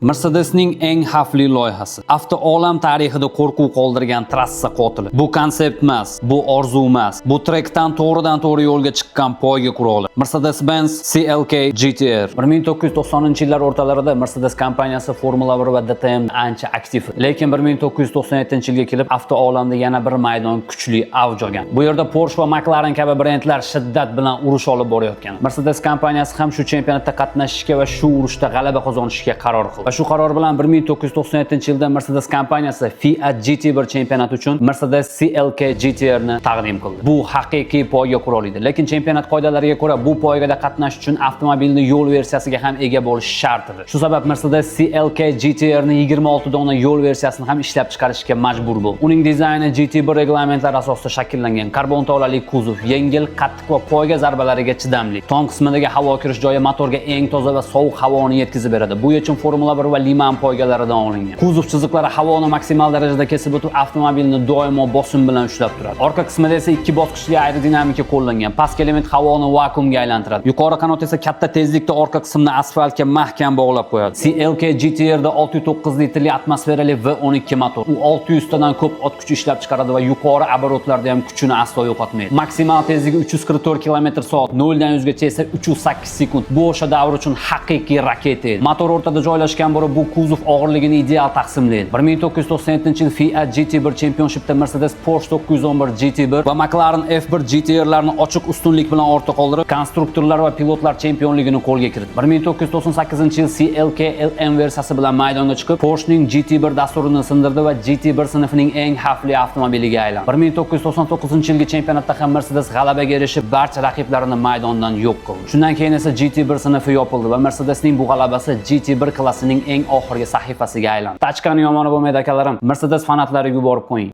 Mercedesning eng xavfli loyihasi. Avtoolam tarixida qo'rquv qoldirgan trassa qotili. Bu konsept emas, bu orzu emas. Bu trekdan to'g'ridan-to'g'ri yo'lga chiqqan poyga quroli. Mercedes-Benz CLK GTR. 1990-yillar o'rtalarida Mercedes kompaniyasi Formula 1 va DTM ancha aktiv. Lekin 1997-yilga kelib avtoolamda yana bir maydon kuchli avj olgan. Bu yerda Porsche va McLaren kabi brendlar shiddat bilan urush olib borayotgan. Mercedes kompaniyasi ham shu chempionatda qatnashishga va shu urushda g'alaba qozonishga qaror qildi. Va shu qaror bilan 1997-yilda Mercedes kompaniyasi Fiat GT1 chempionati uchun Mercedes CLK GTR ni taqdim qildi. Bu haqiqiy poyga quroli edi. Lekin chempionat qoidalariga ko'ra bu poygada qatnashish uchun avtomobilning yo'l versiyasiga ham ega bo'lish shart edi. Shu sabab Mercedes CLK GTR ni 26 dona yo'l versiyasini ham ishlab chiqarishga majbur bo'ldi. Uning dizayni GT1 reglamentlari asosida shakllangan. Karbon tolali kuzov, yengil, qattiq va poyga zarbalariga chidamli. Tom qismidagi havo kirish joyi motorga eng toza va sovuq havoni yetkazib beradi. Bu yechim Formula 1 va Le Mans poygalaridan olingan. Kuzov chiziqlari havoni maksimal darajada kesib o'tib, avtomobilni doimo bosim bilan ushlab turadi. Orqa qismida esa ikki bosqichli aerodinamika qo'llangan. Pastki element havoni vakuumga aylantiradi. Yuqori qanot esa katta tezlikda orqa qismni asfaltga mahkam bog'lab qo'yadi. CLK GTR da 609 litrli atmosferali V12 motor. U 600 tadan ko'p ot kuchi ishlab chiqaradi va yuqori oborotlarda ham kuchini aslo yo'qotmaydi. Maksimal tezligi 344 km/s, 0 dan 100 gacha esa 308 sekund. Bu o'sha davr uchun haqiqiy raketa edi. Motor o'rtada joylashgan bo'lib, bu kuzov og'irligini ideal taqsimlaydi. 1997-yil Fiat GT1 Championshipda Mercedes Porsche 911 GT1 va McLaren F1 GTR'larni ochiq ustunlik bilan ortda qoldirib, konstruktorlar va pilotlar chempionligini qo'lga kiritdi. 1998-yil CLK LM versiyasi bilan maydonga chiqib, Porsche'ning GT1 dasturini sindirdi va GT1 sinfining eng xavfli avtomobiliga aylandi. 1999-yilgi chempionatda ham Mercedes g'alabaga erishib, barcha raqiblarini maydondan yo'q qildi. Shundan keyin esa GT1 sinfi yopildi va Mercedesning bu g'alabasi GT1 klassining eng oxirgi sahifasiga aylandi. Tachkani yomoni bo'lmaydi akalarim. Mercedes fanatlariga yuborib qo'ying.